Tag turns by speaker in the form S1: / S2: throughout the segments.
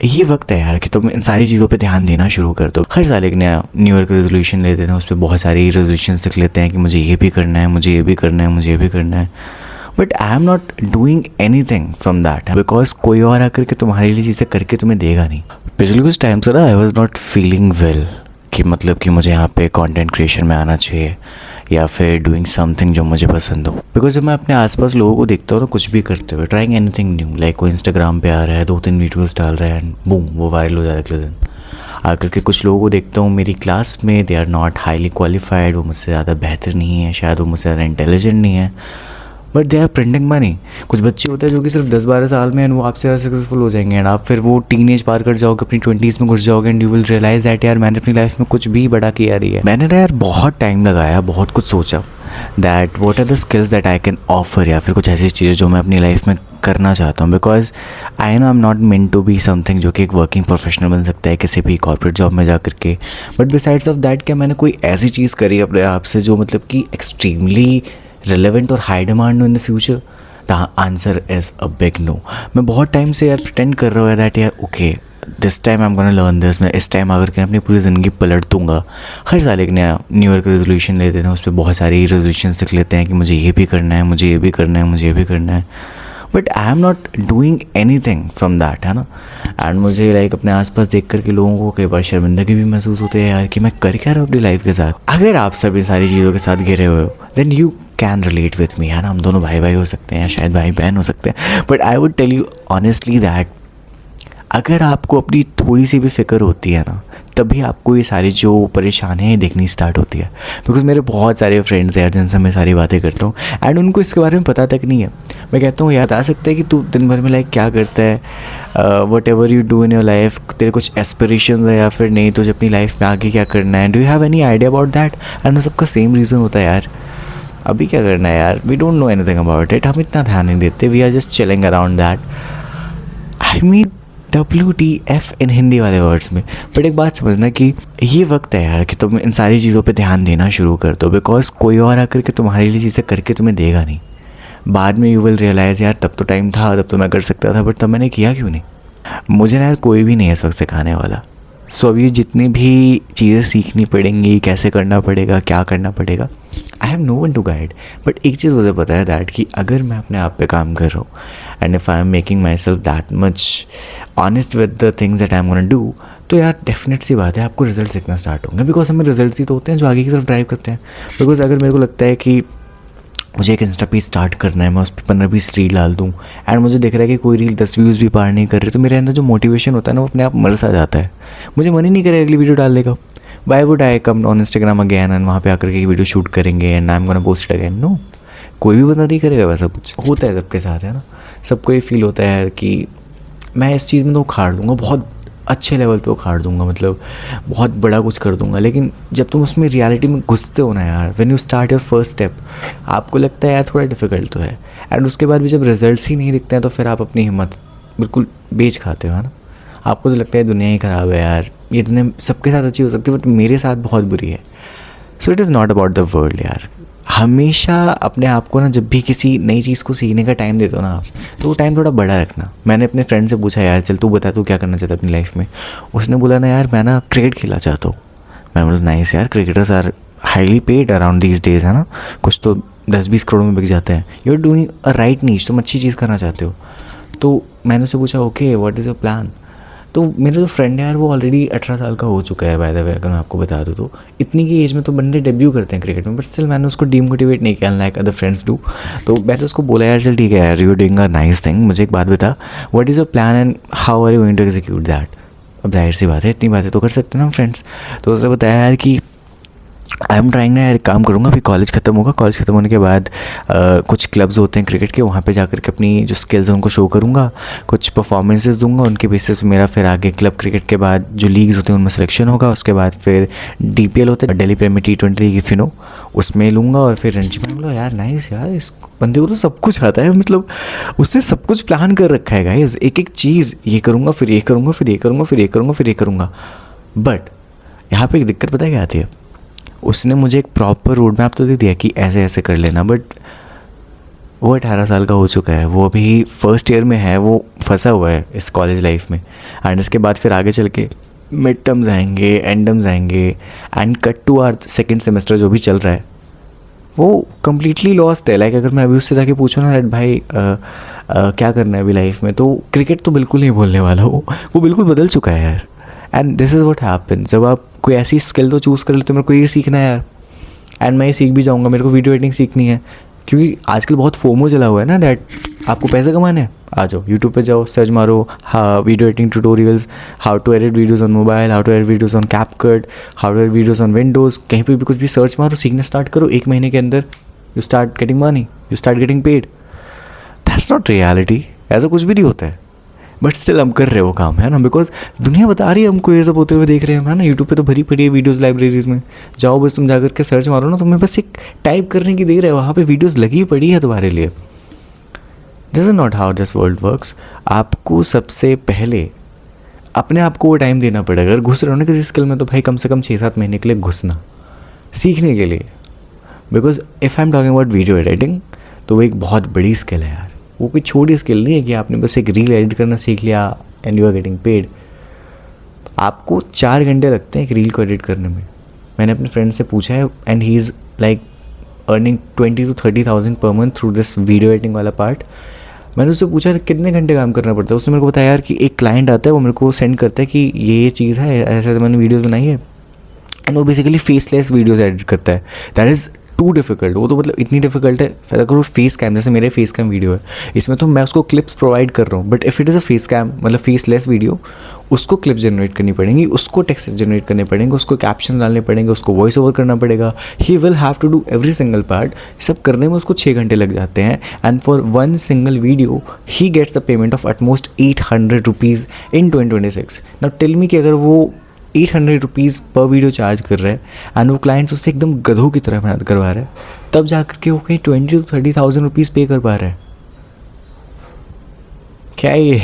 S1: ये वक्त है यार कि तुम इन सारी चीज़ों पे ध्यान देना शुरू कर दो। हर साल एक नया न्यू ईयर का रेजोल्यूशन लेते हैं, उस पर बहुत सारी रेजोल्यूशन लिख लेते हैं कि मुझे ये भी करना है, मुझे ये भी करना है, मुझे ये भी करना है। But I am not doing any thing from that because कोई और आकर के तुम्हारे लिए चीज़ें करके तुम्हें देगा नहीं। पिछले कुछ टाइम से ना I was not feeling well कि मतलब कि मुझे यहाँ पे कंटेंट क्रिएशन में आना चाहिए या फिर डूइंग समथिंग जो मुझे पसंद हो। बिकॉज जब मैं अपने आसपास लोगों को देखता हूँ ना कुछ भी करते हुए, ट्राइंग एनीथिंग न्यू, लाइक कोई इंस्टाग्राम पे आ रहा है, 2-3 वीडियोस डाल रहा है एंड बूम वो वायरल हो जा रहा है अगले दिन। आकर के कुछ लोगों को देखता हूँ मेरी क्लास में, they are not highly qualified, वो मुझसे ज़्यादा बेहतर नहीं है, शायद वो मुझसे ज़्यादा इंटेलिजेंट नहीं है, but they are printing money. कुछ बच्चे होते हैं जो कि सिर्फ 10-12 साल में एंड वो आपसे ज़्यादा सक्सेसफुल हो जाएंगे एंड आप फिर वो टीन एज पार कर जाओगे, अपनी 20s में घुस जाओगे and you will realise that यार मैंने अपनी लाइफ में कुछ भी बड़ा किया नहीं है। मैंने ना यार बहुत टाइम लगाया, बहुत कुछ सोचा that what are the skills that I can offer, या फिर कुछ ऐसी चीज़ें जो मैं अपनी लाइफ में करना चाहता हूँ। Because I know I am not meant to be something जो कि एक वर्किंग प्रोफेशनल बन सकता है किसी भी कॉर्पोरेट जॉब में जा करके, बट बिसाइड्स ऑफ दैट क्या मैंने कोई ऐसी चीज़ करी अपने आप से जो मतलब कि एक्सट्रीमली रिलेवेंट और हाई डिमांड हो in the future? The answer is a big no. मैं बहुत टाइम से यार प्रिटेंड कर रहा हूँ दैट यार okay this time I am gonna learn this, मैं इस टाइम आकर के अपनी पूरी ज़िंदगी पलट दूंगा। हर साल एक नया न्यू ईयर का रेजोल्यूशन लेते हैं, उस पर बहुत सारी रेजोल्यूशन लिख लेते हैं कि मुझे ये भी करना है, मुझे ये भी करना है, मुझे ये भी करना है, but I am not doing any thing from that, है ना। एंड मुझे लाइक अपने आसपास देख करके लोगों को कई बार शर्मिंदगी भी महसूस होती है यार कि मैं कर क्या रहा हूँ अपनी लाइफ के साथ। अगर आप सब इन सारी चीज़ों के साथ घिरे हुए हो then you can relate with me, है ना। हम दोनों भाई भाई हो सकते हैं, शायद भाई बहन हो सकते हैं, but I would tell you honestly that अगर आपको अपनी थोड़ी सी भी फिक्र होती है ना, तभी आपको ये सारी जो परेशानियाँ देखनी स्टार्ट होती है। बिकॉज मेरे बहुत सारे फ्रेंड्स हैं यार जिनसे मैं सारी बातें करता हूँ एंड उनको इसके बारे में पता तक नहीं है। मैं कहता हूँ याद आ सकता है कि तू दिन भर में लाइक क्या करता है, what ever you do in your life, तेरे कुछ एस्पिरेशंस है या फिर नहीं, तुझे अपनी लाइफ में आगे क्या करना है, do you have any idea about that? And सबका सेम रीज़न होता है यार अभी क्या करना है यार, we don't know anything about it, हम इतना ध्यान नहीं देते, we are just chilling around that. I mean WTF in Hindi वाले वर्ड्स में। बट एक बात समझना कि ये वक्त है यार कि तुम इन सारी चीज़ों पे ध्यान देना शुरू कर दो, बिकॉज कोई और आकर के तुम्हारे लिए चीज़ें करके तुम्हें देगा नहीं। बाद में यू विल रियलाइज़ यार तब तो टाइम था, तब तो मैं कर सकता था, बट तब मैंने किया क्यों नहीं। मुझे ना यार कोई भी नहीं है इस वक्त सिखाने वाला। सो अभी जितनी भी चीज़ें सीखनी पड़ेंगी, कैसे करना पड़ेगा, क्या करना पड़ेगा, I have no one to guide. But एक चीज़ मुझे पता है दैट कि अगर मैं अपने आप पे काम कर रहा हूँ and if I am making my self that much honest with the things that I am gonna do, तो यार डेफिनेट सी बात है आपको रिजल्ट दिखना स्टार्ट होंगे। बिकॉज हमें रिजल्ट्स ही तो होते हैं जो आगे की तरफ ड्राइव करते हैं। बिकॉज अगर मेरे को लगता है कि मुझे एक इंस्टा पेज स्टार्ट करना है, मैं उस पर 15-20 रील डाल दूँ एंड मुझे दिख रहा है कि कोई रील 10 व्यूज़ भी पार नहीं कर रही, तो मेरे अंदर जो मोटिवेशन होता है ना वो अपने आप मर सा जाता है। मुझे मन ही नहीं करेगा अगली वीडियो डालने का। Why would I come on Instagram again and वहाँ पे आकर के वीडियो शूट करेंगे and I am gonna post again? No, कोई भी बंदा नहीं करेगा वैसा। कुछ होता है सबके साथ, है ना। सबको ये फील होता है कि मैं इस चीज़ में तो उखाड़ दूँगा, बहुत अच्छे लेवल पे उखाड़ दूँगा, मतलब बहुत बड़ा कुछ कर दूँगा। लेकिन जब तुम उसमें रियलिटी में घुसते हो ना यार, when you start your first step, आपको लगता है यार थोड़ा डिफ़िकल्ट तो है। एंड उसके बाद भी जब रिजल्ट्स ही नहीं दिखते हैं तो फिर आप अपनी हिम्मत बिल्कुल बेच खाते हो, है ना। आपको तो लगता है दुनिया ही ख़राब है यार, ये दुनिया सबके साथ अच्छी हो सकती है बट मेरे साथ बहुत बुरी है। So it is not about the world यार। हमेशा अपने आप को ना जब भी किसी नई चीज़ को सीखने का टाइम देते हो ना आप, तो वो टाइम थोड़ा बड़ा रखना। मैंने अपने फ्रेंड से पूछा यार चल तू बता तू क्या करना चाहता है अपनी लाइफ में। उसने बोला ना यार मैं ना क्रिकेट खेलना चाहता हूँ। मैंने बोला नाइस यार, cricketers are highly paid around these days, है ना। कुछ तो 10-20 करोड़ में बिक जाते हैं। You are doing a right niche, तुम अच्छी चीज़ करना चाहते हो। तो मैंने उससे पूछा okay what is your plan. तो मेरा जो फ्रेंड है यार वो ऑलरेडी 18 साल का हो चुका है बाय द वे, अगर मैं आपको बता दूँ तो। इतनी की एज में तो बंदे डेब्यू करते हैं क्रिकेट में, बट स्टिल मैंने उसको डीमोटिवेट नहीं किया लाइक अदर फ्रेंड्स डू। तो मैंने उसको बोला यार चल ठीक है यार, you are doing a nice thing, मुझे एक बात बता what is your plan and how are you going to execute that. अब जाहिर सी बात है इतनी बातें तो कर सकते हैं ना फ्रेंड्स। तो उसने बताया यार कि आई एम ट्राइंग ना यार, काम करूँगा अभी कॉलेज ख़त्म होगा, कॉलेज ख़त्म होने के बाद कुछ क्लब्स होते हैं क्रिकेट के, वहाँ पे जाकर के अपनी जो स्किल्स हैं उनको शो करूँगा, कुछ परफॉर्मेंसेस दूंगा, उनके बेसिस पे मेरा फिर आगे क्लब क्रिकेट के बाद जो लीग्स होते हैं उनमें सिलेक्शन होगा। उसके बाद फिर DPL होता है, Delhi premier T20 league, if you know, उसमें लूँगा और फिर रणजी में। बोला यार नाइस यार, इस बंदे को तो सब कुछ आता है, मतलब उसने सब कुछ प्लान कर रखा है गाइस। एक एक चीज़ ये करूँगा, फिर ये करूँगा, फिर ये करूँगा, फिर ये करूँगा, फिर ये करूँगा। बट यहाँ पर एक दिक्कत पता है क्या आती है, उसने मुझे एक प्रॉपर रोड मैप तो दे दिया कि ऐसे ऐसे कर लेना, बट वो 18 साल का हो चुका है, वो अभी फर्स्ट ईयर में है, वो फंसा हुआ है इस कॉलेज लाइफ में। एंड इसके बाद फिर आगे चल के मिड टर्म्स आएंगे, एंड टर्म्स आएंगे, and cut to our second semester जो भी चल रहा है वो कम्प्लीटली लॉस्ट है। लाइक अगर मैं अभी उससे जाके पूछूँ ना भाई क्या करना है अभी लाइफ में, तो क्रिकेट तो बिल्कुल नहीं बोलने वाला, वो बिल्कुल बदल चुका है यार। And this is what happen, जब आप कोई ऐसी स्किल तो चूज़ कर लेते हो, मेरे को ये सीखना है यार, एंड मैं ये सीख भी जाऊँगा, मेरे को वीडियो एडिटिंग सीखनी है, क्योंकि आजकल बहुत फोमो चला हुआ है ना दैट आपको पैसे कमाने हैं, आ जाओ यूट्यूब पे जाओ, सर्च मारो हाँ video editing tutorials, how to edit videos on mobile, how to edit videos on CapCut, how to edit videos on Windows, कहीं पे भी कुछ भी सर्च मारो, सीखना स्टार्ट करो, 1 महीने के अंदर you start getting money, you start getting paid. That's not reality, ऐसा कुछ भी नहीं होता है, बट स्टिल हम कर रहे वो काम, है ना, बिकॉज दुनिया बता रही है हमको, ये सब होते हुए देख रहे हैं, है ना। यूट्यूब पे तो भरी पड़ी है वीडियोज़ लाइब्रेरीज़ में, जाओ बस तुम जाकर के सर्च मारो ना, तुम्हें बस एक टाइप करने की देर है, वहाँ पे वीडियोज़ लगी पड़ी है तुम्हारे लिए। This is not how this world works. आपको सबसे पहले अपने आप को वो टाइम देना पड़ेगा। अगर घुस रहे हो ना किसी स्किल में, तो भाई कम से कम 6-7 महीने के लिए घुसना, सीखने के लिए। Because if I am talking about video editing, तो वो एक बहुत बड़ी स्किल है यार, वो कोई छोटी स्किल नहीं है कि आपने बस एक रील एडिट करना सीख लिया and you are getting paid. आपको 4 घंटे लगते हैं एक रील को एडिट करने में। मैंने अपने फ्रेंड से पूछा है, and he is like earning 20,000 to 30,000 per month through this video editing वाला पार्ट। मैंने उससे पूछा कितने घंटे काम करना पड़ता है, उसने मेरे को बताया यार कि एक क्लाइंट आता है, वो मेरे को सेंड करता है कि ये चीज़ है, ऐसे ऐसे मैंने वीडियोज़ बनाई है, एंड वो बेसिकली फेसलेस वीडियोज़ एडिट करता है। दैट इज़ टू डिफिकल्ट, वो तो मतलब इतनी डिफिकल्ट है। फिर अगर वो फेस कैम, जैसे मेरे फेस कैम वीडियो है, इसमें तो मैं उसको क्लिप्स प्रोवाइड कर रहा हूँ, but if it is a face cam मतलब फेसलेस वीडियो, उसको क्लिप्स जनरेट करनी पड़ेंगी, उसको टेक्स्ट जनरेट करने पड़ेंगे, उसको कैप्शन डालने पड़ेंगे, उसको वॉइस ओवर करना पड़ेगा। He will have to do every single part. सब करने में उसको 6 घंटे लग जाते हैं, and for 1 single video he gets a payment of at most 800 rupees in 2026। Now tell me कि अगर वो 800 रुपीज़ पर वीडियो चार्ज कर रहा है, एंड वो क्लाइंट्स उससे एकदम गधों की तरह मेहनत करवा रहा है, तब जाकर के वो कहीं 20,000 to 30,000 रुपीज़ पे कर पा रहा है। क्या है ये?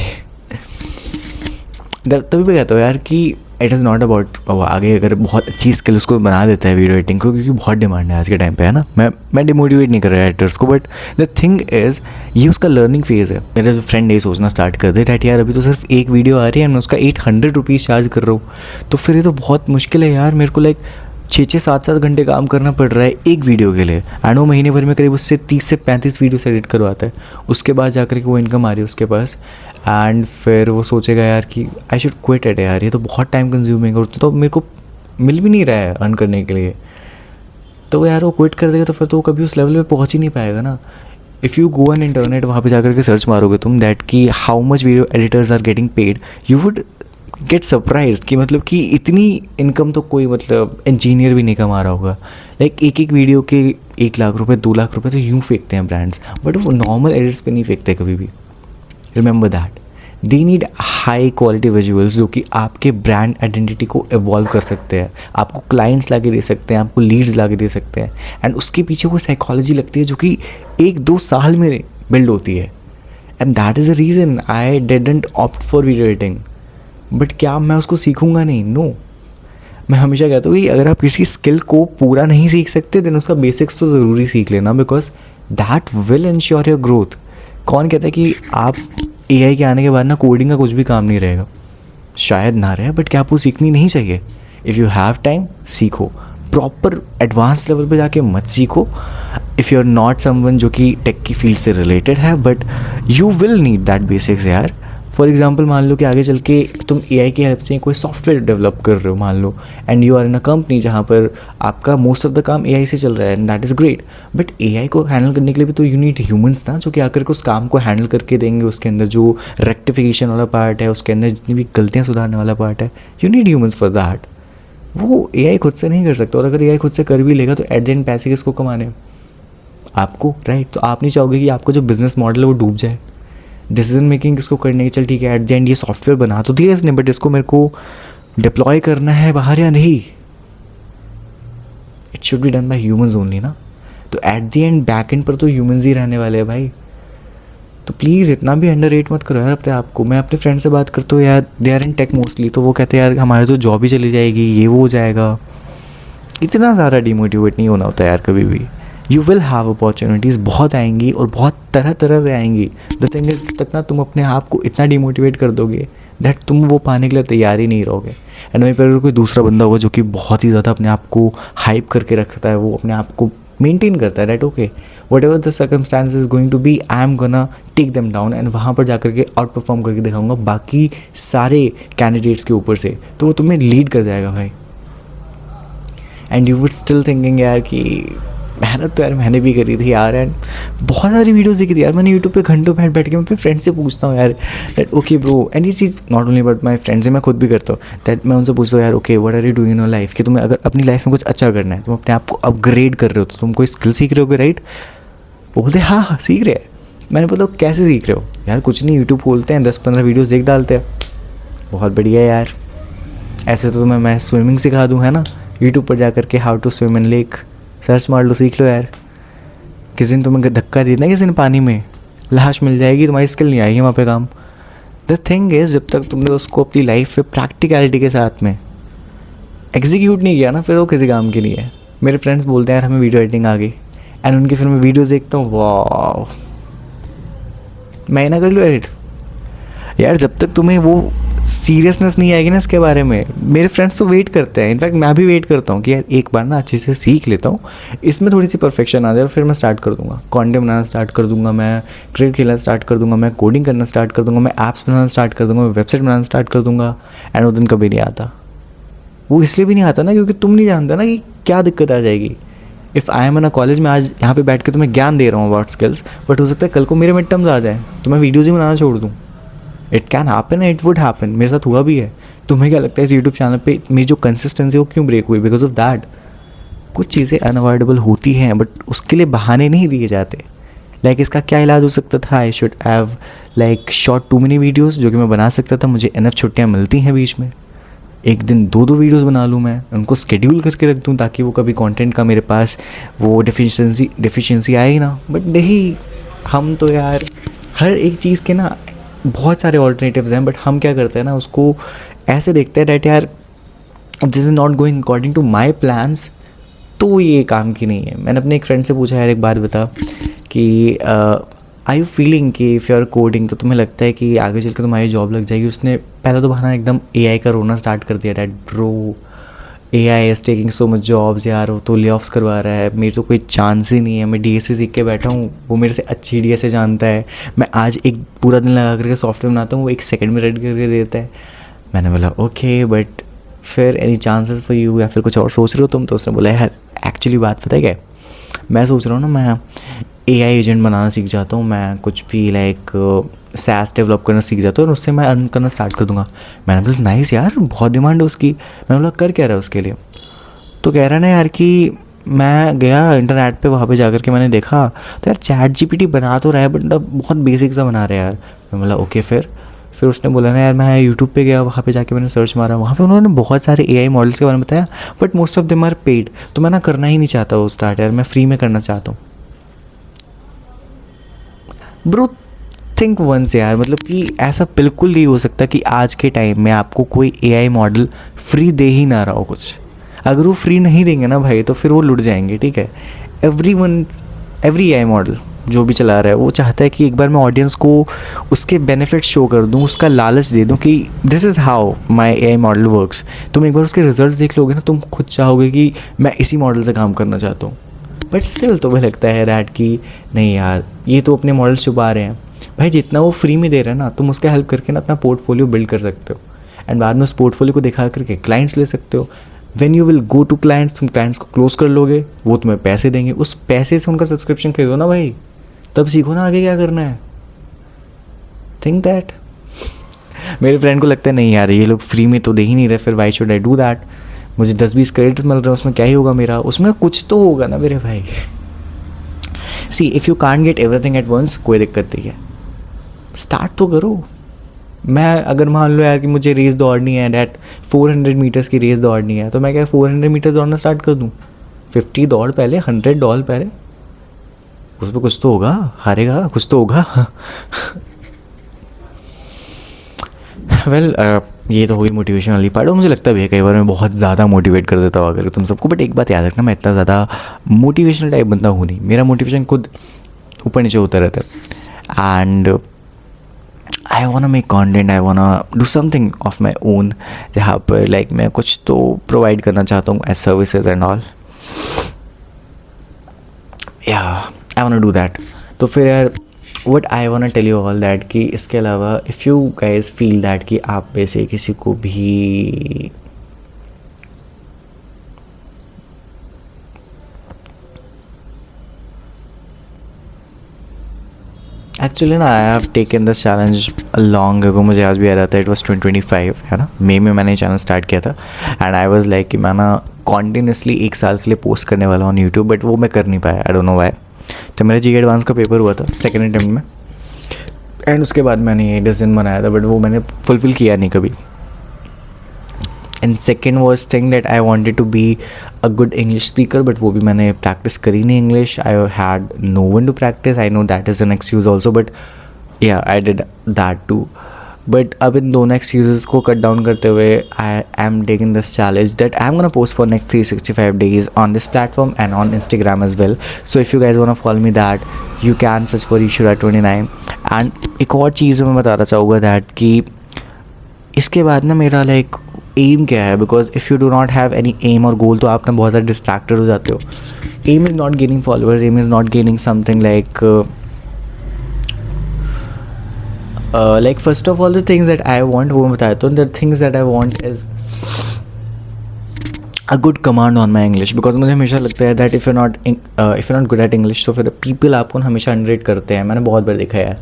S1: तभी मैं कहता हूँ यार कि इट इज़ नॉट अबाउट आगे अगर बहुत अच्छी स्किल उसको बना देता है वीडियो एडिटिंग को, क्योंकि बहुत डिमांड है आज के टाइम पे, है ना। मैं डिमोटिवेट नहीं कर रहा एडिटर्स को, बट द थिंग इज़ ये उसका लर्निंग फेज़ है। मेरा जो फ्रेंड ये सोचना स्टार्ट कर दे डैट यार अभी तो सिर्फ एक वीडियो आ रही है, मैं उसका 800 रुपीज़ चार्ज कर रहा हूँ, तो फिर ये तो बहुत मुश्किल है यार, मेरे को लाइक 6-6, 7-7 घंटे काम करना पड़ रहा है एक वीडियो के लिए, एंड वो महीने भर में करीब उससे 30 से 35 वीडियोस एडिट करवाता है। उसके बाद जाकर के वो इनकम आ रही है उसके पास, एंड फिर वो सोचेगा यार कि आई शुड क्विट इट यार, ये तो बहुत टाइम कंज्यूमिंग है, तो मेरे को मिल भी नहीं रहा है अर्न करने के लिए। तो यार वो क्विट कर देगा, तो फिर तो वो कभी उस लेवल पे पहुंच ही नहीं पाएगा ना। If you go on internet, वहाँ पे जाकर के सर्च मारोगे तुम दैट कि how much video editors are getting paid, you would get surprised कि मतलब कि इतनी इनकम तो कोई मतलब इंजीनियर भी नहीं कमा रहा होगा। लाइक एक वीडियो के 1 लाख रुपए 2 लाख रुपए तो यूँ फेंकते हैं ब्रांड्स, बट वो नॉर्मल एडिट्स पे नहीं फेंकते कभी भी। Remember that they need high quality visuals जो कि आपके ब्रांड आइडेंटिटी को इवॉल्व कर सकते हैं, आपको क्लाइंट्स ला के दे सकते हैं, आपको लीड्स ला के दे सकते हैं, एंड उसके पीछे वो साइकोलॉजी लगती है जो कि 1-2 साल में बिल्ड होती है। And that is the reason I didn't opt for video editing. But क्या मैं उसको सीखूंगा? नहीं, नो। मैं हमेशा कहता हूँ कि अगर आप किसी स्किल को पूरा नहीं सीख सकते देन उसका बेसिक्स तो ज़रूरी सीख लेना, because that will ensure your growth. कौन कहता है कि आप AI के आने के बाद ना कोडिंग का कुछ भी काम नहीं रहेगा? शायद ना रहे, बट क्या आपको सीखनी नहीं चाहिए? इफ़ यू हैव टाइम, सीखो। प्रॉपर एडवांस लेवल पे जाके मत सीखो if you are not someone जो कि टेक की फील्ड से रिलेटेड है, but you will need that basics यार। फॉर एग्जाम्पल मान लो कि आगे चल के तुम AI की हेल्प से कोई सॉफ्टवेयर डेवलप कर रहे हो मान लो, and you are in a company जहाँ पर आपका मोस्ट ऑफ द काम AI से चल रहा है, and that is great. But AI को हैंडल करने के लिए भी तो यू नीड ह्यूमंस ना, जो कि आकर के उस काम को हैंडल करके देंगे। उसके अंदर जो रेक्टिफिकेशन वाला पार्ट है, उसके अंदर जितनी भी गलतियाँ सुधारने वाला पार्ट है, you need humans for that. वो AI खुद से नहीं कर सकता, और अगर AI खुद से कर भी लेगा तो एट द एंड पैसे किसको कमाने? आपको, राइट। तो आप नहीं चाहोगे कि आपका जो बिजनेस मॉडल है वो डूब जाए। डिसीजन मेकिंग किसको करने की, चल ठीक है एट द एंड ये सॉफ्टवेयर बना तो दिया इसने, बट इसको मेरे को डिप्लॉय करना है बाहर या नहीं, it should be done by humans only ना। तो at the and back and पर तो ह्यूमंस ही रहने वाले हैं भाई। तो प्लीज़ इतना भी अंडररेट मत करो यार अपने आप को। मैं अपने फ्रेंड से बात करता हूँ यार, they are in tech mostly, तो वो कहते हैं यार हमारे तो जॉब ही चली जाएगी, ये वो हो जाएगा। इतना ज़्यादा डिमोटिवेट नहीं होना होता यार कभी भी। यू विल हैव अपॉर्चुनिटीज़, बहुत आएंगी और बहुत तरह तरह से आएंगी। द थिंग इज, जब तक ना तुम अपने आप को इतना डिमोटिवेट कर दोगे दैट तुम वो पाने के लिए तैयार ही नहीं रहोगे। एंड वहीं पर अगर कोई दूसरा बंदा होगा जो कि बहुत ही ज़्यादा अपने आप को हाइप करके रखता है, वो अपने आप को मेंटेन करता है, that okay whatever the circumstance is going to be, I am gonna take them down, and वहाँ पर जाकर के आउट परफॉर्म करके दिखाऊंगा बाकी सारे कैंडिडेट्स के ऊपर से, तो वो तुम्हें लीड कर जाएगा भाई। And you would still thinking यार कि मेहनत तो यार मैंने भी करी थी यार, एंड बहुत सारी वीडियोस देखी थी यार मैंने यूट्यूब पे घंटों बैठ के मैं अपने फ्रेंड से पूछता हूँ यार दैट ओके ब्रो, एंड ये चीज़ not only but my friends से मैं खुद भी करता हूँ दैट मैं उनसे पूछता हूँ यार okay what are you doing in your life, कि तुम्हें अगर अपनी लाइफ में कुछ अच्छा करना है, तुम अपने आप को अपग्रेड कर रहे हो, तो तुम कोई स्किल सीख रहे हो राइट। वो बोलते हाँ हाँ सीख रहे हैं। मैंने बोला कैसे सीख रहे हो यार, कुछ नहीं यूट्यूब खोलते हैं 10-15 वीडियोज़ देख डालते हैं। बहुत बढ़िया यार, ऐसे तो मैं स्विमिंग सिखा दूँ है ना, यूट्यूब पर जा करके how to swim in lake search मार लो, सीख लो यार। किसी दिन तुम्हें धक्का देना किसी ने पानी में, लाश मिल जाएगी, तुम्हारी स्किल नहीं आएगी वहाँ पे काम। द थिंग इज़, जब तक तुमने उसको अपनी लाइफ में प्रैक्टिकलिटी के साथ में एग्जीक्यूट नहीं किया ना, फिर वो किसी काम की नहीं है। मेरे फ्रेंड्स बोलते हैं यार हमें वीडियो एडिटिंग आ गई, एंड उनकी फिर मैं वीडियोज़ देखता हूँ, वाह मैं ना कर लूँ एडिट यार। जब तक तुम्हें वो सीरियसनेस नहीं आएगी ना इसके बारे में, मेरे फ्रेंड्स तो वेट करते हैं, इनफैक्ट मैं भी वेट करता हूँ कि यार एक बार ना अच्छे से सीख लेता हूँ, इसमें थोड़ी सी परफेक्शन आ जाए और फिर मैं स्टार्ट कर दूँगा, कंटेंट बनाना स्टार्ट कर दूँगा, मैं क्रिकेट खेलना स्टार्ट कर दूँगा, मैं कोडिंग करना स्टार्ट कर दूँगा, मैं ऐप्स बनाना स्टार्ट कर दूँगा, मैं वेबसाइट बनाना स्टार्ट कर दूँगा। एंड वो दिन कभी नहीं आता। वो इसलिए भी नहीं आता ना क्योंकि तुम नहीं जानता ना कि क्या दिक्कत आ जाएगी। If I am in a college में आज यहाँ पे बैठ के तुम्हें ज्ञान दे रहा हूँ अबाउट स्किल्स, बट हो सकता है कल को मेरे मिड टर्म्स आ जाए तो मैं वीडियोज़ ही बनाना छोड़ दूँ। It can happen, it would happen, मेरे साथ हुआ भी है। तुम्हें क्या लगता है इस यूट्यूब चैनल पे मेरी जो कंसिस्टेंसी वो क्यों ब्रेक हुई? Because of that. कुछ चीज़ें अनअवॉइडेबल होती हैं बट उसके लिए बहाने नहीं दिए जाते। लाइक इसका क्या इलाज हो सकता था? I should have like short too many videos जो कि मैं बना सकता था। मुझे इनफ छुट्टियाँ मिलती हैं बीच में, एक दिन 2-2 वीडियोज़ बना लूँ, मैं उनको स्केड्यूल करके रख दूँ ताकि वो कभी कंटेंट का मेरे पास वो डिफिशिएंसी आए ही ना। बट नहीं, हम तो यार हर एक चीज़ के ना बहुत सारे ऑल्टरनेटिव्स हैं, बट हम क्या करते हैं ना उसको ऐसे देखते हैं डैट यार this is not going according to my plans, तो ये काम की नहीं है। मैंने अपने एक फ्रेंड से पूछा यार एक बात बता कि आई यू फीलिंग कि इफ़ यू आर कोडिंग तो तुम्हें लगता है कि आगे चल के तुम्हारी जॉब लग जाएगी? उसने पहले तो बहाना एकदम AI का रोना स्टार्ट कर दिया, that bro AI is taking so much jobs यार, वो तो ले ऑफ्स करवा रहा है, मेरे तो कोई चांस ही नहीं है, मैं DSA सीख के बैठा हूँ, वो मेरे से अच्छी DSA जानता है, मैं आज एक पूरा दिन लगा करके सॉफ्टवेयर बनाता हूँ, वो 1 सेकंड में रेडी करके देता है। मैंने बोला ओके बट फिर एनी चांसेस फॉर यू, या फिर कुछ और सोच रहे हो तुम? तो उसने बोला यार एक्चुअली बात पता है क्या, मैं सोच रहा हूँ ना मैं AI एजेंट बनाना सीख जाता हूँ, मैं कुछ भी लाइक SaaS डेवलप करना सीख जाता हूँ और उससे मैं अर्न करना स्टार्ट कर दूँगा। मैंने बोला नाइस यार, बहुत डिमांड है उसकी। मैंने बोला कर क्या रहा है उसके लिए? तो कह रहा है ना यार कि मैं गया इंटरनेट पे, वहाँ पे जाकर के मैंने देखा तो यार ChatGPT बना तो रहा है बट बहुत बेसिक सा बना रहा है यार। मैं बोला ओके फिर उसने बोला ना यार मैं यूट्यूब पे गया, वहाँ पे जाके मैंने सर्च मारा, वहाँ पे उन्होंने बहुत सारे AI मॉडल्स के बारे में बताया but most of them are paid. तो मैं ना करना ही नहीं चाहता वो स्टार्ट यार, मैं फ्री में करना चाहता हूँ। ब्रो थिंक वंस यार, मतलब कि ऐसा बिल्कुल नहीं हो सकता कि आज के टाइम में आपको कोई AI मॉडल फ्री दे ही ना रहा हो कुछ। अगर वो फ्री नहीं देंगे ना भाई तो फिर वो लुट जाएंगे, ठीक है। एवरी AI मॉडल जो भी चला रहा है वो चाहता है कि एक बार मैं ऑडियंस को उसके बेनिफिट शो कर दूं, उसका लालच दे दूं कि this is how my AI model works. तुम एक बार उसके रिजल्ट्स देख लोगे ना, तुम खुद चाहोगे कि मैं इसी मॉडल से काम करना चाहता हूँ। बट स्टिल तुम्हें लगता है दैट कि नहीं यार ये तो अपने मॉडल छुपा रहे हैं। भाई जितना वो फ्री में दे रहे हैं ना, तुम उसका हेल्प करके ना अपना पोर्टफोलियो बिल्ड कर सकते हो एंड बाद में उस पोर्टफोलियो को दिखा करके क्लाइंट्स ले सकते हो। When you will go to clients, तुम क्लाइंट्स को क्लोज कर लोगे, वो तुम्हें पैसे देंगे, उस पैसे से उनका सब्सक्रिप्शन खरीदो ना भाई, तब सीखो ना आगे क्या करना है। Think that. मेरे फ्रेंड को लगता है नहीं यार ये लोग फ्री में तो दे ही नहीं रहे, फिर why should I do that? मुझे 10-20 क्रेडिट्स मिल रहे हैं, उसमें क्या ही होगा मेरा? उसमें कुछ तो होगा ना मेरे भाई। See if you can't get everything at once, कोई दिक्कत नहीं है, स्टार्ट तो करो। मैं अगर मान लो यार कि मुझे रेस दौड़नी है, डैट 400 मीटर्स की रेस दौड़नी है, तो मैं क्या 400 मीटर्स दौड़ना स्टार्ट कर दूँ? 50 दौड़ पहले, 100 दौड़ पहले, उस पर कुछ तो होगा, हारेगा कुछ तो होगा। वेल ये तो होगी मोटिवेशन वाली पार्ट, और मुझे लगता भी है कई बार मैं बहुत ज़्यादा मोटिवेट कर देता हूँ अगर तुम सबको। बट एक बात याद रखना, मैं इतना ज़्यादा मोटिवेशनल टाइप बंदा हूँ नहीं, मेरा मोटिवेशन खुद ऊपर नीचे होता रहता है। And I want make content, I want do something of my own, जहाँ पर लाइक मैं कुछ तो प्रोवाइड करना चाहता हूँ एज सर्विसेज एंड ऑल। या आई वांट डू दैट। तो फिर यार what I want tell you all that कि इसके अलावा if you guys feel that कि आप में से किसी को भी एक्चुअली ना, I have taken this challenge long ago, मुझे आज भी आ रहा था, इट वॉज 2025 है ना, मई में मैंने चैनल स्टार्ट किया था। एंड आई वॉज लाइक कि मैं ना कॉन्टीन्यूसली 1 साल के लिए पोस्ट करने वाला हूँ यूट्यूब, बट वो मैं कर नहीं पाया, आई डोंट नो व्हाई। तो मेरा जी एडवांस का पेपर हुआ था सेकेंड अटेम्प्ट में, एंड उसके बाद मैंने ये डिसीजन बनाया था, बट वो मैंने फुलफिल किया नहीं कभी। And second was thing that I wanted to be a good English speaker, but वो भी मैंने प्रैक्टिस करी नहीं English, I had no one to practice, I know that is an excuse also, but yeah I did that too. But अब इन दोनों excuse को cut down करते हुए I am taking this challenge that I am gonna post for next 365 days on this platform and on Instagram as well. So if you guys want follow me that you can search for ईश्वरा29। And एक और चीज़ मैं बताना चाहूँगा that कि इसके बाद ना मेरा लाइक एम क्या है, because if you do not have any aim और गोल तो आप ना बहुत ज़्यादा डिस्ट्रैक्टेड हो जाते हो। Aim is not gaining followers, aim is not gaining something like first of all the things that I want, वो मैं बताता हूँ, the things that I want is a good command on my English, because मुझे हमेशा लगता है that if you're not good at English तो फिर people आपको हमेशा अंडररेट करते हैं। मैंने बहुत बार देखा है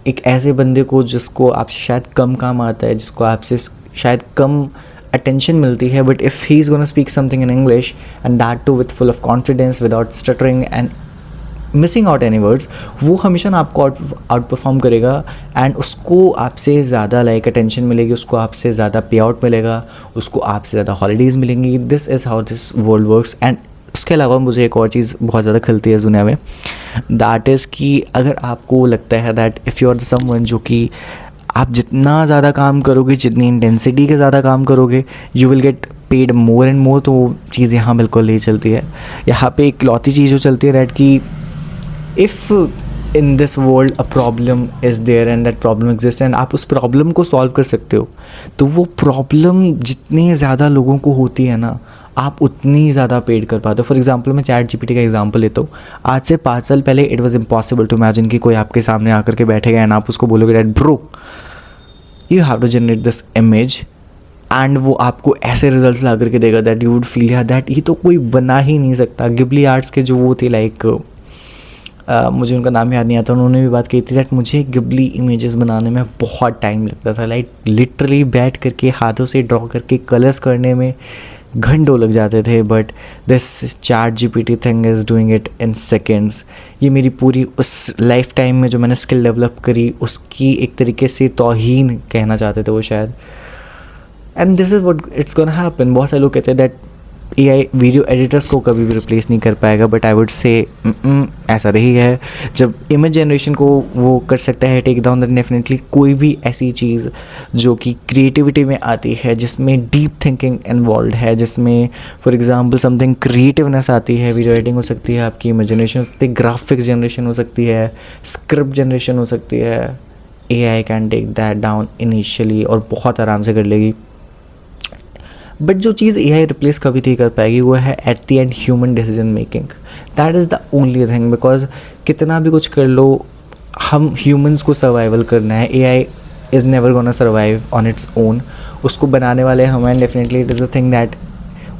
S1: एक ऐसे बंदे को जिसको आपसे शायद कम काम आता है, जिसको आपसे शायद कम attention मिलती है, but if he's gonna speak something in English and that too with full of confidence without stuttering and missing out any words, वो हमेशा ना आपको आउट परफॉर्म करेगा एंड उसको आपसे ज़्यादा लाइक अटेंशन मिलेगी, उसको आपसे ज़्यादा पे आउट मिलेगा, उसको आपसे ज़्यादा हॉलीडेज़ मिलेंगी। This is how this world works. And उसके अलावा मुझे एक और चीज़ बहुत ज़्यादा खिलती है इस दुनिया में, दैट इज़ कि अगर आपको लगता है that if you are someone जो कि आप जितना ज़्यादा काम करोगे, जितनी इंटेंसिटी के ज़्यादा काम करोगे, you will get paid more and more. तो वो चीज़ यहाँ बिल्कुल नहीं चलती है। यहाँ पे एक लौती चीज़ जो चलती है दैट कि if in this world a problem is there and that problem exists and आप उस प्रॉब्लम को सॉल्व कर सकते हो, तो वो प्रॉब्लम जितने ज़्यादा लोगों को होती है ना, आप उतनी ज़्यादा पेड कर पाते हो। फॉर एग्जांपल मैं चैट जीपीटी का एग्जांपल लेता हूँ। आज से 5 साल पहले it was impossible to imagine कि कोई आपके सामने आकर के बैठेगा एंड आप उसको बोलोगे that bro you have to generate this image, and वो आपको ऐसे रिजल्ट्स ला करके देगा दैट यू वुड फील यार दैट ये तो कोई बना ही नहीं सकता। गिबली आर्ट्स के जो वो थे लाइक मुझे उनका नाम याद नहीं आता, उन्होंने भी बात की थी दैट मुझे गिबली इमेजेस बनाने में बहुत टाइम लगता था, लाइक लिटरली बैठ करके हाथों से ड्रॉ करके कलर्स करने में घंटों लग जाते थे। But this chat GPT thing is doing it in seconds. ये मेरी पूरी उस लाइफ टाइम में जो मैंने स्किल डेवलप करी उसकी एक तरीके से तौहीन कहना चाहते थे वो शायद। And this is what it's gonna happen. बहुत सारे लोग कहते हैं दैट एआई वीडियो एडिटर्स को कभी भी रिप्लेस नहीं कर पाएगा, बट आई वुड से ऐसा नहीं है। जब इमेज जनरेशन को वो कर सकता है टेक डाउन, दैन डेफिनेटली कोई भी ऐसी चीज़ जो कि क्रिएटिविटी में आती है, जिसमें डीप थिंकिंग इन्वॉल्व है, जिसमें फॉर एग्जांपल समथिंग क्रिएटिवनेस आती है, वीडियो एडिटिंग हो सकती है, आपकी इमेज जनरेशन हो सकती है, ग्राफिक्स जनरेशन हो सकती है, स्क्रिप्ट जनरेशन हो सकती है, AI can take that down initially और बहुत आराम से कर लेगी। बट जो चीज़ एआई रिप्लेस कभी नहीं कर पाएगी वो है eight the and human decision making. That is the only thing, because कितना भी कुछ कर लो, हम ह्यूमंस को सर्वाइवल करना है। AI is never gonna survive on its own. उसको बनाने वाले हम हैं, definitely it is a thing that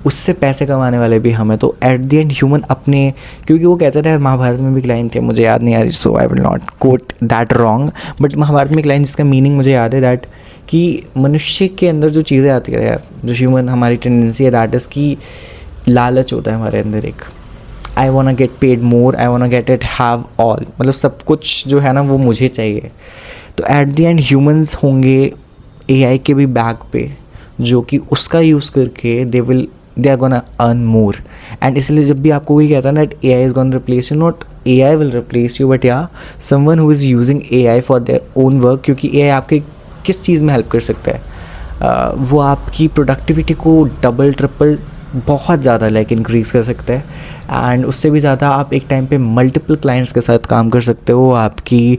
S1: उससे पैसे कमाने वाले भी हम हैं। तो एट द एंड ह्यूमन अपने, क्योंकि वो कहते थे महाभारत में भी एक लाइन थी, मुझे याद नहीं आ रही, so I will not quote that wrong, but Mahabharata में एक लाइन जिसका मीनिंग मुझे याद है दैट कि मनुष्य के अंदर जो चीज़ें आती है यार, जो ह्यूमन हमारी टेंडेंसी है दैट इज़ कि लालच होता है हमारे अंदर एक, I want to get paid more, I want to get it have all, मतलब सब कुछ जो है ना वो मुझे चाहिए। तो एट द एंड ह्यूमंस होंगे एआई के भी बैक पे, जो कि उसका यूज़ करके they are gonna earn more. And इसलिए जब भी आपको वही कहता है ना that AI is gonna replace you, not AI will replace you, but yeah someone who is using AI for their own work. क्योंकि एआई आपके किस चीज़ में हेल्प कर सकता है, वो आपकी प्रोडक्टिविटी को डबल ट्रिपल बहुत ज़्यादा लाइक इंक्रीज़ कर सकता है, एंड उससे भी ज़्यादा आप एक टाइम पे मल्टीपल क्लाइंट्स के साथ काम कर सकते हो। आपकी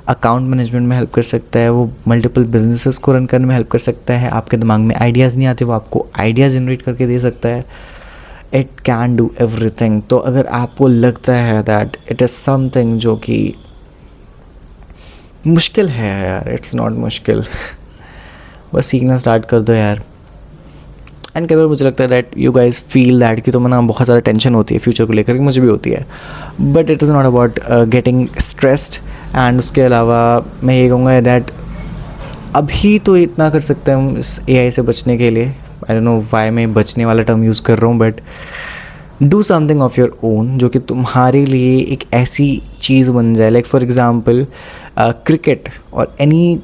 S1: अकाउंट मैनेजमेंट में हेल्प कर सकता है, वो मल्टीपल बिजनेसेस को रन करने में हेल्प कर सकता है। आपके दिमाग में आइडियाज़ नहीं आते, वो आपको आइडिया जनरेट करके दे सकता है। It can do everything. तो अगर आपको लगता है दैट इट इज़ समथिंग जो कि मुश्किल है यार, इट्स नॉट मुश्किल बस सीखना स्टार्ट कर दो यार। एंड कई बार मुझे लगता है that you guys feel that कि तुम्हें ना बहुत ज़्यादा टेंशन होती है फ्यूचर को लेकर, कि मुझे भी होती है, but it is not about getting stressed. And उसके अलावा मैं ये कहूँगा दैट अभी तो इतना कर सकते हैं हम इस AI से बचने के लिए। आई डोंट नो व्हाई मैं बचने वाला टर्म यूज़ कर रहा हूँ, but do something of your own जो कि तुम्हारे लिए एक ऐसी चीज़ बन जाए। लाइक फॉर एग्ज़ाम्पल क्रिकेट और any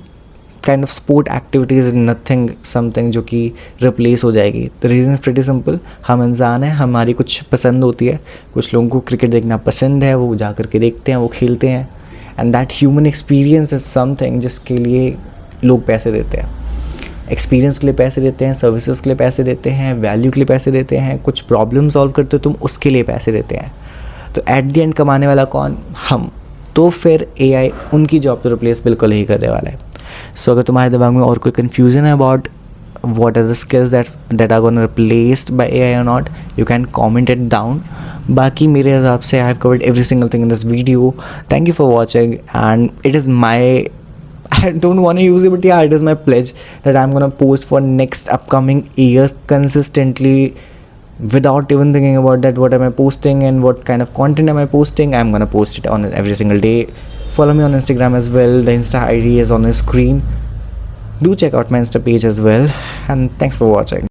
S1: kind of sport activities, nothing something जो कि रिप्लेस हो जाएगी। The reason is pretty simple, हम इंसान हैं, हमारी कुछ पसंद होती है, कुछ लोगों को क्रिकेट देखना पसंद है, वो जा कर के देखते हैं, वो खेलते हैं, and that human experience is something जिसके लिए लोग पैसे देते हैं। एक्सपीरियंस के लिए पैसे देते हैं, सर्विसेज के लिए पैसे देते हैं, वैल्यू के लिए पैसे देते हैं, कुछ प्रॉब्लम सॉल्व करते हो तुम उसके लिए पैसे देते हैं। तो एट द एंड कमाने वाला कौन? हम। तो फिर AI उनकी जॉब तो रिप्लेस बिल्कुल ही करने वाला है। सो अगर तुम्हारे दिमाग में और कोई कन्फ्यूजन है about what are the skills that are gonna replaced by AI or not, you can comment it down. बाकी मेरे हिसाब से I have covered every single thing in this video. Thank you for watching, and it is my, I don't want to use it, but yeah, it is my pledge that I'm gonna post for next upcoming year consistently without even thinking about that what am I posting and what kind of content am I posting. I'm gonna post it on every single day. Follow me on Instagram as well. The Insta ID is on the screen. Do check out my Insta page as well, and thanks for watching.